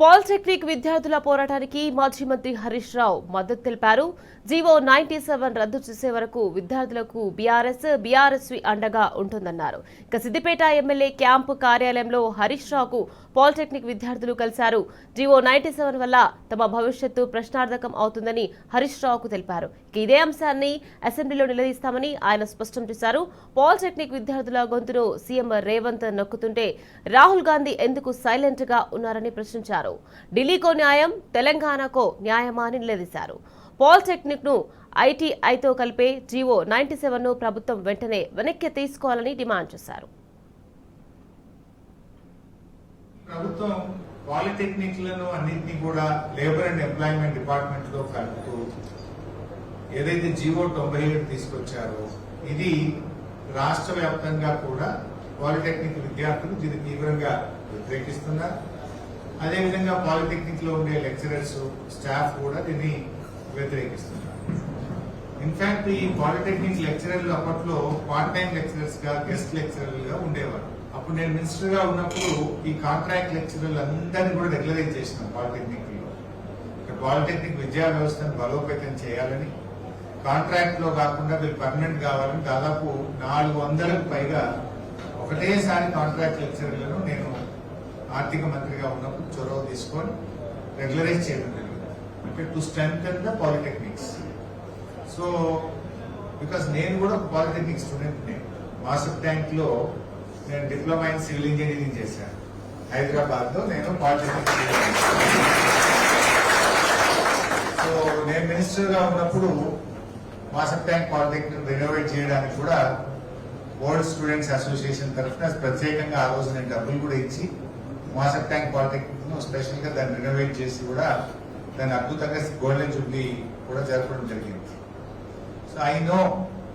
Polytechnic విద్యార్థుల పోరాటానికి మాజీ మంత్రి హరీష్ రావు మద్దతు తెలిపారు. జీవో 97 రద్దు చేసే వరకు విద్యార్థులకు బీఆర్ఎస్వి అండగా ఉంటుందన్నారు. సిద్దిపేట ఎమ్మెల్యే క్యాంపు కార్యాలయంలో హరీష్ రావుకు పాలిటెక్నిక్ విద్యార్థులు కలిశారు. జీవో 97 వల్ల తమ భవిష్యత్తు ప్రశ్నార్థకం అవుతుందని హరీష్ రావుకు తెలిపారు. ఇదే అంశాన్ని అసెంబ్లీలో నిలదీస్తామని ఆయన స్పష్టం చేశారు. పాలిటెక్నిక్ విద్యార్థుల గొంతును సీఎం రేవంత్ నొక్కుతుంటే రాహుల్ గాంధీ ఎందుకు సైలెంట్ గా ఉన్నారని ప్రశ్నించారు. ఢిల్లీకో న్యాయం, తెలంగాణకో న్యాయమా అని నిలదీశారు. పాలిటెక్నిక్ ను ఐటీఐతో కలిపే జీవో 97 ను ప్రభుత్వం వెంటనే వెనక్కి తీసుకోవాలని డిమాండ్ చేశారు. ప్రభుత్వం పాలిటెక్నిక్లను అన్నింటినీ కూడా లేబర్ అండ్ ఎంప్లాయ్మెంట్ డిపార్ట్మెంట్ లో కలుపుతూ ఏదైతే జీవో 97 తీసుకొచ్చారో ఇది రాష్ట్ర వ్యాప్తంగా కూడా పాలిటెక్నిక్ విద్యార్థులు దీన్ని తీవ్రంగా వ్యతిరేకిస్తున్నారు. అదేవిధంగా పాలిటెక్నిక్ లో ఉండే లెక్చరర్స్, స్టాఫ్ కూడా దీన్ని వ్యతిరేకిస్తున్నారు. ఇన్ఫాక్ట్ ఈ పాలిటెక్నిక్ లెక్చరర్లు అప్పట్లో పార్ట్ టైం లెక్చరర్స్ గా, గెస్ట్ లెక్చరర్లుగా ఉండేవారు. అప్పుడు నేను మినిస్టర్ గా ఉన్నప్పుడు ఈ కాంట్రాక్ట్ లెక్చరర్లు అందరినీ కూడా రెగ్యులరైజ్ చేసినాం పాలిటెక్నిక్ లో. పాలిటెక్నిక్ విద్యా వ్యవస్థను బలోపేతం చేయాలని, కాంట్రాక్ట్ లో కాకుండా వీళ్ళు పర్మనెంట్ కావాలని దాదాపు 400కు పైగా ఒకటేసారి కాంట్రాక్ట్ లెక్చరర్లను నేను ఆర్థిక మంత్రిగా ఉన్నప్పుడు చొరవ తీసుకొని రెగ్యులరైజ్ చేయడం జరిగింది. అంటే to strengthen the polytechnics. So because నేను కూడా ఒక పాలిటెక్నిక్ స్టూడెంట్. మాసప్ ట్యాంక్ లో నేను డిప్లొమా ఇన్ సివిల్ ఇంజనీరింగ్ చేశాను. హైదరాబాద్ లో నేను పాలిటెక్నిక్. సో నేను మినిస్టర్ గా ఉన్నప్పుడు మాసప్ ట్యాంక్ పాలిటెక్నిక్ రెనోవేట్ చేయడానికి కూడా వరల్డ్ స్టూడెంట్స్ అసోసియేషన్ తరఫున ప్రత్యేకంగా ఆ రోజు నేను డబ్బులు కూడా ఇచ్చి మాసప్ ట్యాంక్ పాలిటెక్నిక్ ను స్పెషల్ గా దాన్ని రెనోవేట్ చేసి కూడా దాన్ని అద్భుతంగా గోల్డెన్ జూబ్లీ కూడా జరపడం జరిగింది. So I know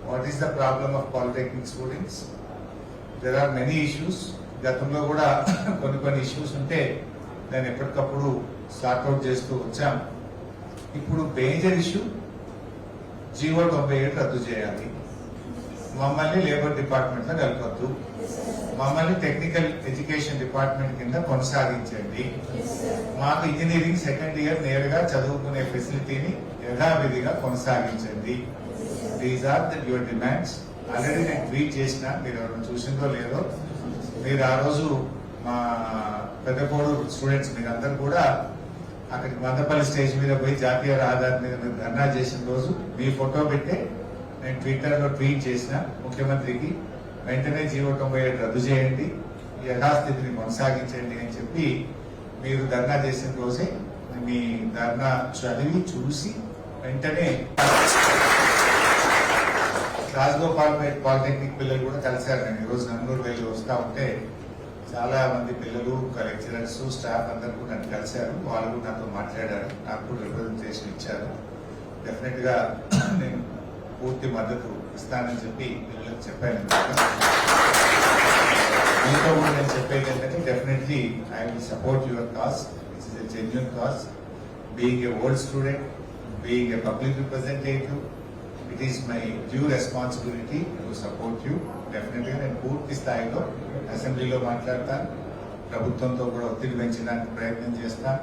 what is the problem of polytechnic students. There are many issues. గతంలో కూడా కొన్ని ఇష్యూస్ ఉంటే దాన్ని ఎప్పటికప్పుడు సార్ట్అవుట్ చేస్తూ వచ్చాం. ఇప్పుడు మేజర్ ఇష్యూ జీవో 97 రద్దు చేయాలి. మమ్మల్ని లేబర్ డిపార్ట్మెంట్ లో కలపద్దు. మమ్మల్ని టెక్నికల్ ఎడ్యుకేషన్ డిపార్ట్మెంట్ కింద కొనసాగించండి. మాకు ఇంజనీరింగ్ సెకండ్ ఇయర్ నేరుగా చదువుకునే ఫెసిలిటీని యథావిధిగా కొనసాగించండి. These are your demands. Already నేను ట్వీట్ చేసిన, మీరు ఎవరైనా చూసిందో లేదో. మీరు ఆ రోజు మా పెద్దకోడు స్టూడెంట్స్ మీరందరూ కూడా అక్కడికి మందపల్లి స్టేజ్ మీద పోయి జాతీయ రహదారి మీద మీరు ధర్నా చేసిన రోజు మీ ఫోటో పెట్టే నేను ట్విట్టర్ లో ట్వీట్ చేసిన ముఖ్యమంత్రికి వెంటనే జీవో 97 రద్దు చేయండి, యథాస్థితిని కొనసాగించండి అని చెప్పి మీరు ధర్నా చేసిన రోజే మీ ధర్నా చదివి చూసి వెంటనే రాజగోపాల్ పాలిటెక్నిక్ పిల్లలు కూడా కలిశారు. నేను ఈరోజు నన్నూరు వెళ్ళి వస్తా ఉంటే చాలా మంది పిల్లలు, లెక్చరర్స్, స్టాఫ్ అందరూ కూడా నన్ను కలిశారు. వాళ్ళు కూడా నాతో మాట్లాడారు, నాకు కూడా రిప్రజెంటేషన్ ఇచ్చారు. డెఫినెట్ గా నేను పూర్తి మద్దతు ఇస్తానని చెప్పి పిల్లలకు చెప్పాను. మీతో కూడా నేను చెప్పేది ఏంటంటే definitely I will support your cause. It's is a genuine cause. Being a old student, being a public representative, it is my due responsibility to support you. Definite గా నేను పూర్తి స్థాయిలో అసెంబ్లీలో మాట్లాడతాను. ప్రభుత్వంతో కూడా ఒత్తిడి పెంచడానికి ప్రయత్నం చేస్తాను.